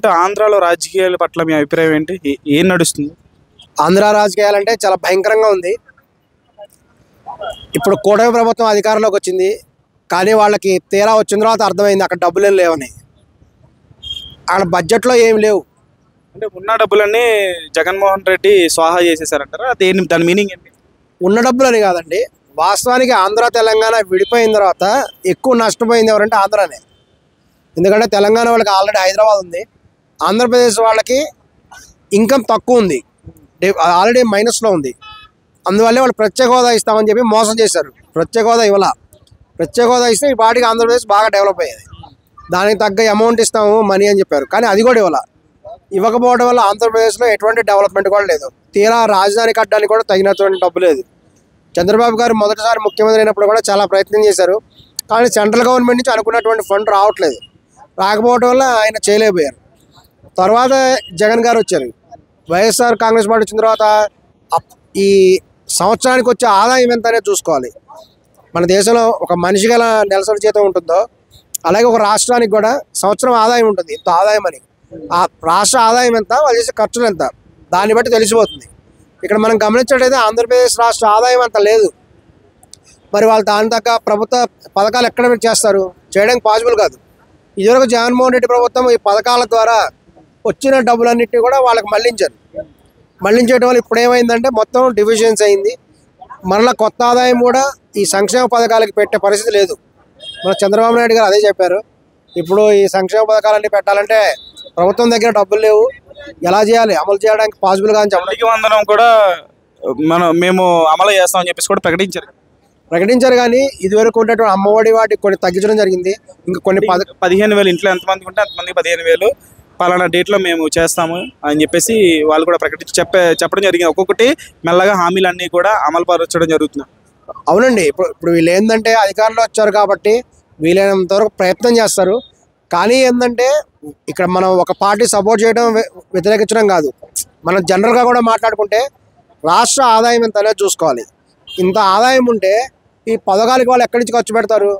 Present ఆంధ్రాలో రాజకీయాల పట్ల మీ అభిప్రాయం ఏంటి? ఏం నడుస్తుంది? ఆంధ్ర రాజకీయాలంటే చాలా భయంకరంగా ఉంది. ఇప్పుడు కూటమి ప్రభుత్వం అధికారంలోకి వచ్చింది, కానీ వాళ్ళకి తీరా వచ్చిన తర్వాత అర్థమైంది అక్కడ డబ్బులు ఏం లేవని. అక్కడ బడ్జెట్లో ఏం లేవు. అంటే ఉన్న డబ్బులన్నీ జగన్మోహన్ రెడ్డి స్వాహా చేసేసారంటారా? దాని మీనింగ్ ఏంటి? ఉన్న డబ్బులని కాదండి, వాస్తవానికి ఆంధ్ర తెలంగాణ విడిపోయిన తర్వాత ఎక్కువ నష్టపోయింది ఎవరంటే ఆంధ్రానే. ఎందుకంటే తెలంగాణ వాళ్ళకి ఆల్రెడీ హైదరాబాద్ ఉంది, ఆంధ్రప్రదేశ్ వాళ్ళకి ఇన్కమ్ తక్కువ ఉంది, ఆల్రెడీ మైనస్లో ఉంది. అందువల్లే వాళ్ళు ప్రత్యేక హోదా ఇస్తామని చెప్పి మోసం చేశారు. ప్రత్యేక హోదా ఇవ్వాల. ప్రత్యేక హోదా ఇస్తే ఈ పాటికి ఆంధ్రప్రదేశ్ బాగా డెవలప్ అయ్యేది. దానికి తగ్గ అమౌంట్ ఇస్తాము మనీ అని చెప్పారు, కానీ అది కూడా ఇవ్వకపోవడం వల్ల ఆంధ్రప్రదేశ్లో ఎటువంటి డెవలప్మెంట్ కూడా లేదు. తీరా రాజధాని కట్టడానికి కూడా తగినటువంటి డబ్బు లేదు. చంద్రబాబు గారు మొదటిసారి ముఖ్యమంత్రి అయినప్పుడు కూడా చాలా ప్రయత్నం చేశారు, కానీ సెంట్రల్ గవర్నమెంట్ నుంచి అనుకున్నటువంటి ఫండ్ రావట్లేదు. రాకపోవడం వల్ల ఆయన చేయలేకపోయారు. తర్వాత జగన్ గారు వచ్చారు. వైఎస్ఆర్ కాంగ్రెస్ పార్టీ వచ్చిన తర్వాత ఈ సంవత్సరానికి వచ్చే ఆదాయం ఎంత అనేది చూసుకోవాలి. మన దేశంలో ఒక మనిషి గల నెలసరి జీతం ఉంటుందో అలాగే ఒక రాష్ట్రానికి కూడా సంవత్సరం ఆదాయం ఉంటుంది, ఇంత ఆదాయం అని. ఆ రాష్ట్ర ఆదాయం ఎంత, వాళ్ళు చేసే ఖర్చులు ఎంత, దాన్ని బట్టి తెలిసిపోతుంది. ఇక్కడ మనం గమనించినట్టయితే ఆంధ్రప్రదేశ్ రాష్ట్ర ఆదాయం అంత లేదు. మరి వాళ్ళు దాని తగ్గ ప్రభుత్వ పథకాలు ఎక్కడ చేస్తారు? చేయడానికి పాసిబుల్ కాదు. ఇదివరకు జగన్మోహన్ రెడ్డి ప్రభుత్వం ఈ పథకాల ద్వారా వచ్చిన డబ్బులన్నింటినీ కూడా వాళ్ళకి మళ్లించడం వల్ల ఇప్పుడు ఏమైందంటే మొత్తం డివిజన్స్ అయింది. మరలా కొత్త ఆదాయం కూడా ఈ సంక్షేమ పథకాలకి పెట్టే పరిస్థితి లేదు. మన చంద్రబాబు నాయుడు గారు అదే చెప్పారు. ఇప్పుడు ఈ సంక్షేమ పథకాలన్నీ పెట్టాలంటే ప్రభుత్వం దగ్గర డబ్బులు లేవు, ఎలా చేయాలి, అమలు చేయడానికి పాసిబుల్ గా అని చెప్పడం కూడా మేము అమలు చేస్తామని చెప్పేసి కూడా ప్రకటించారు. కానీ ఇదివరకు ఉన్నటువంటి అమ్మఒడి వాటికి కొన్ని తగ్గించడం జరిగింది. ఇంకా కొన్ని 15,000 ఇంట్లో ఎంతమందికి ఉంటే అంతమందికి 15,000 పలానా డేట్లో మేము చేస్తాము అని చెప్పేసి వాళ్ళు కూడా చెప్పడం జరిగింది. ఒక్కొక్కటి మెల్లగా హామీలన్నీ కూడా అమలు పరచడం జరుగుతుంది. అవునండి. ఇప్పుడు వీళ్ళు ఏంటంటే అధికారంలో వచ్చారు కాబట్టి వీలైనంత వరకు ప్రయత్నం చేస్తారు. కానీ ఏంటంటే ఇక్కడ మనం ఒక పార్టీ సపోర్ట్ చేయడం వ్యతిరేకించడం కాదు, మనం జనరల్గా కూడా మాట్లాడుకుంటే రాష్ట్ర ఆదాయం ఎంత అనేది చూసుకోవాలి. ఇంత ఆదాయం ఉంటే ఈ పథకాలకి వాళ్ళు ఎక్కడి నుంచి ఖర్చు పెడతారు?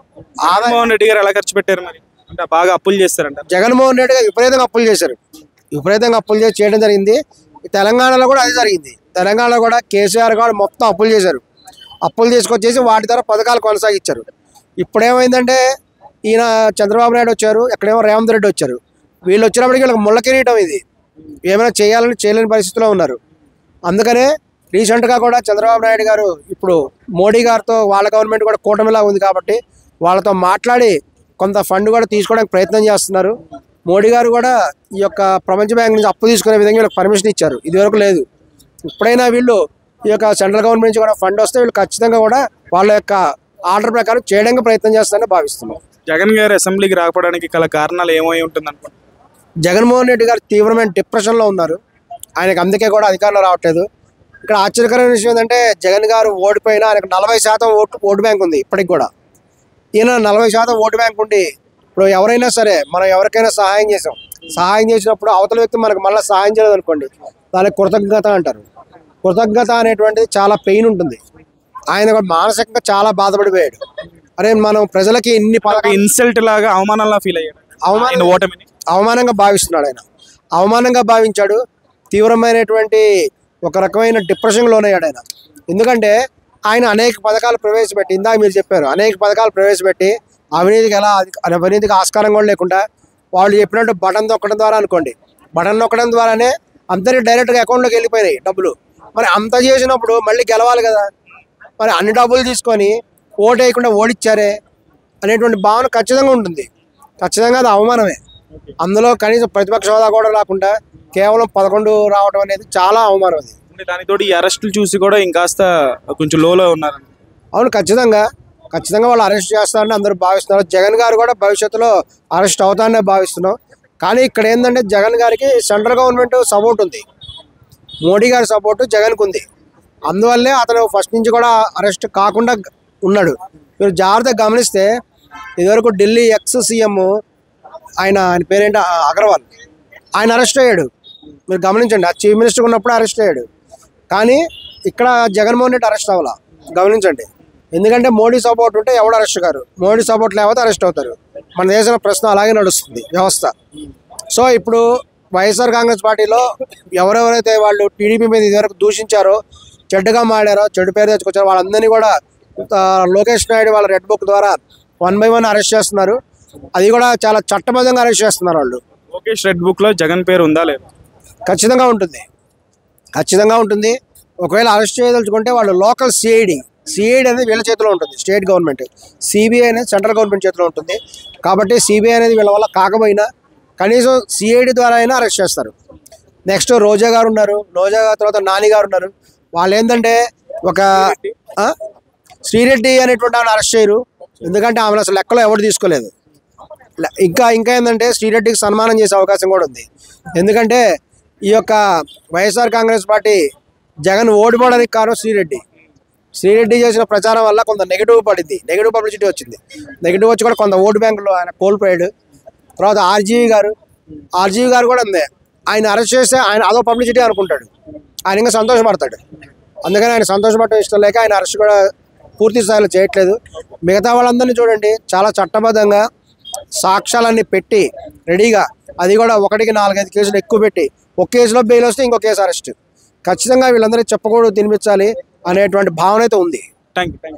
జగన్మోహన్ రెడ్డి గారు ఎలా ఖర్చు పెట్టారు? మరి అంటే బాగా అప్పులు చేస్తారంట. జగన్మోహన్ రెడ్డి గారు విపరీతంగా అప్పులు చేశారు. విపరీతంగా అప్పులు చేయడం జరిగింది. తెలంగాణలో కూడా అదే జరిగింది. తెలంగాణలో కూడా కేసీఆర్ గారు మొత్తం అప్పులు చేశారు. అప్పులు తీసుకొచ్చేసి వాటి ద్వారా పథకాలు కొనసాగించారు. ఇప్పుడు ఏమైందంటే ఈయన చంద్రబాబు నాయుడు వచ్చారు, ఎక్కడేమో రేవంత్ రెడ్డి వచ్చారు. వీళ్ళు వచ్చినప్పటికీ వీళ్ళకి ముళ్ళ కిరీటం ఇది. ఏమైనా చేయలేని పరిస్థితిలో ఉన్నారు. అందుకనే రీసెంట్గా కూడా చంద్రబాబు నాయుడు గారు ఇప్పుడు మోడీ గారితో, వాళ్ళ గవర్నమెంట్ కూడా కూటమిలా ఉంది కాబట్టి వాళ్ళతో మాట్లాడి కొంత ఫండ్ కూడా తీసుకోవడానికి ప్రయత్నం చేస్తున్నారు. మోడీ గారు కూడా ఈ యొక్క ప్రపంచ బ్యాంక్ నుంచి అప్పు తీసుకునే విధంగా వీళ్ళకి పర్మిషన్ ఇచ్చారు, ఇదివరకు లేదు. ఇప్పుడైనా వీళ్ళు ఈ యొక్క సెంట్రల్ గవర్నమెంట్ నుంచి కూడా ఫండ్ వస్తే వీళ్ళు ఖచ్చితంగా కూడా వాళ్ళ యొక్క ఆర్డర్ ప్రకారం చేయడానికి ప్రయత్నం చేస్తారని భావిస్తున్నాం. జగన్ గారు అసెంబ్లీకి రాకపోవడానికి గల కారణాలు ఏమై ఉంటుంది అనుకుంటున్నారు? జగన్మోహన్ రెడ్డి గారు తీవ్రమైన డిప్రెషన్లో ఉన్నారు. ఆయనకు అందుకే కూడా అధికారంలో రావట్లేదు. ఇక్కడ ఆశ్చర్యకరమైన విషయం ఏంటంటే జగన్ గారు ఓడిపోయినా ఆయనకు 40% ఓటు బ్యాంక్ ఉంది ఇప్పటికి కూడా. ఈయన 40% ఓటు బ్యాంక్ ఉండి ఇప్పుడు ఎవరైనా సరే మనం ఎవరికైనా సహాయం చేసినప్పుడు అవతల వ్యక్తి మనకు మళ్ళీ సహాయం చేయలేదు అనుకోండి, దానికి కృతజ్ఞత అంటారు. కృతజ్ఞత అనేటువంటిది చాలా పెయిన్ ఉంటుంది. ఆయన మానసికంగా చాలా బాధపడిపోయాడు. అరే మనం ప్రజలకి ఇన్ని ఇన్సల్ట్ లాగా అవమానంలా ఫీల్ అయ్యాడు. అవమానంగా భావిస్తున్నాడు. ఆయన అవమానంగా భావించాడు. తీవ్రమైనటువంటి ఒక రకమైన డిప్రెషన్ లోనయ్యాడు ఆయన. ఎందుకంటే ఆయన అనేక పథకాలు ప్రవేశపెట్టి, ఇందాక మీరు చెప్పారు, అనేక పథకాలు ప్రవేశపెట్టి అవినీతికి ఆస్కారం కూడా లేకుండా వాళ్ళు చెప్పినట్టు బటన్ నొక్కడం ద్వారా అనుకోండి, బటన్ నొక్కడం ద్వారానే అందరికి డైరెక్ట్గా అకౌంట్లోకి వెళ్ళిపోయినాయి డబ్బులు. మరి అంత చేసినప్పుడు మళ్ళీ గెలవాలి కదా, మరి అన్ని డబ్బులు తీసుకొని ఓటు వేయకుండా ఓడిచ్చారే అనేటువంటి భావన ఖచ్చితంగా ఉంటుంది. ఖచ్చితంగా అది అవమానమే. అందులో కనీసం ప్రతిపక్ష హోదా కూడా రాకుండా కేవలం 11 రావడం అనేది చాలా అవమానం. అది దానితో ఈ అరెస్టులు చూసి కూడా ఇంకాస్త కొంచెం లోలో ఉన్నారు. అవును, ఖచ్చితంగా వాళ్ళు అరెస్ట్ చేస్తారని అందరూ భావిస్తున్నారు. జగన్ గారు కూడా భవిష్యత్తులో అరెస్ట్ అవుతారనే భావిస్తున్నాం. కానీ ఇక్కడ ఏంటంటే జగన్ గారికి సెంట్రల్ గవర్నమెంట్ సపోర్ట్ ఉంది, మోడీ గారి సపోర్టు జగన్కు ఉంది. అందువల్లే అతను ఫస్ట్ నుంచి కూడా అరెస్ట్ కాకుండా ఉన్నాడు. మీరు జాగ్రత్తగా గమనిస్తే ఇదివరకు ఢిల్లీ ఎక్స్ సీఎం ఆయన పేరేంటి అగర్వాల్, ఆయన అరెస్ట్ అయ్యాడు. మీరు గమనించండి, ఆ చీఫ్ మినిస్టర్ ఉన్నప్పుడు అరెస్ట్ అయ్యాడు. కానీ ఇక్కడ జగన్మోహన్ రెడ్డి అరెస్ట్ అవ్వాలా, గమనించండి. ఎందుకంటే మోడీ సపోర్ట్ ఉంటే ఎవడు అరెస్ట్ కారు, మోడీ సపోర్ట్ లేకపోతే అరెస్ట్ అవుతారు. మన దేశంలో ప్రశ్న అలాగే నడుస్తుంది వ్యవస్థ. సో ఇప్పుడు వైఎస్ఆర్ కాంగ్రెస్ పార్టీలో ఎవరెవరైతే వాళ్ళు టీడీపీ మీద ఇదివరకు దూషించారో, చెడ్డగా మాడారో, చెడు పేరు తెచ్చుకొచ్చారో వాళ్ళందరినీ కూడా లోకేష్ నాయుడు వాళ్ళ రెడ్ బుక్ ద్వారా 1 by 1 అరెస్ట్ చేస్తున్నారు. అది కూడా చాలా చట్టబద్ధంగా అరెస్ట్ చేస్తున్నారు వాళ్ళు. లోకేష్ రెడ్ బుక్ లో జగన్ పేరు ఉందా లేదా? ఖచ్చితంగా ఉంటుంది, ఖచ్చితంగా ఉంటుంది. ఒకవేళ అరెస్ట్ చేయదలుచుకుంటే వాళ్ళు లోకల్ సిఐడి అనేది వీళ్ళ చేతిలో ఉంటుంది, స్టేట్ గవర్నమెంట్. సిబిఐ అనేది సెంట్రల్ గవర్నమెంట్ చేతిలో ఉంటుంది. కాబట్టి సిబిఐ అనేది వీళ్ళ వల్ల కాకపోయినా కనీసం సిఐడి ద్వారా అయినా అరెస్ట్ చేస్తారు. నెక్స్ట్ రోజా గారు ఉన్నారు, రోజా గారి తర్వాత నాని గారు ఉన్నారు. వాళ్ళు ఏంటంటే ఒక శ్రీరెడ్డి అనేటువంటి ఆమెను అరెస్ట్ చేయరు, ఎందుకంటే ఆమెను అసలు లెక్కలో ఎవరు తీసుకోలేదు. ఇంకా ఏంటంటే శ్రీరెడ్డికి సన్మానం చేసే అవకాశం కూడా ఉంది. ఎందుకంటే ఈ యొక్క వైఎస్ఆర్ కాంగ్రెస్ పార్టీ జగన్ ఓడిపోవడానికి కారణం శ్రీరెడ్డి చేసిన ప్రచారం వల్ల కొంత నెగిటివ్ పడింది, నెగిటివ్ పబ్లిసిటీ వచ్చింది. నెగిటివ్ వచ్చి కూడా కొంత ఓటు బ్యాంకులో ఆయన కోల్పోయాడు. తర్వాత ఆర్జీవి గారు కూడా ఉంది. ఆయన అరెస్ట్ చేస్తే ఆయన అదో పబ్లిసిటీ అనుకుంటాడు, ఆయన ఇంకా సంతోషపడతాడు. అందుకని ఆయన సంతోషపడటం ఇష్టం లేక ఆయన అరెస్ట్ కూడా పూర్తి స్థాయిలో చేయట్లేదు. మిగతా వాళ్ళందరినీ చూడండి, చాలా చట్టబద్ధంగా సాక్ష్యాలన్నీ పెట్టి రెడీగా, అది కూడా 1కి 4-5 కేసులు ఎక్కువ పెట్టి, ఒక కేసులో బెయిల్ వస్తే ఇంకో కేసు అరెస్ట్. ఖచ్చితంగా వీళ్ళందరికీ చెప్పకూడదు, తినిపించాలి అనేటువంటి భావన అయితే ఉంది. Thank you.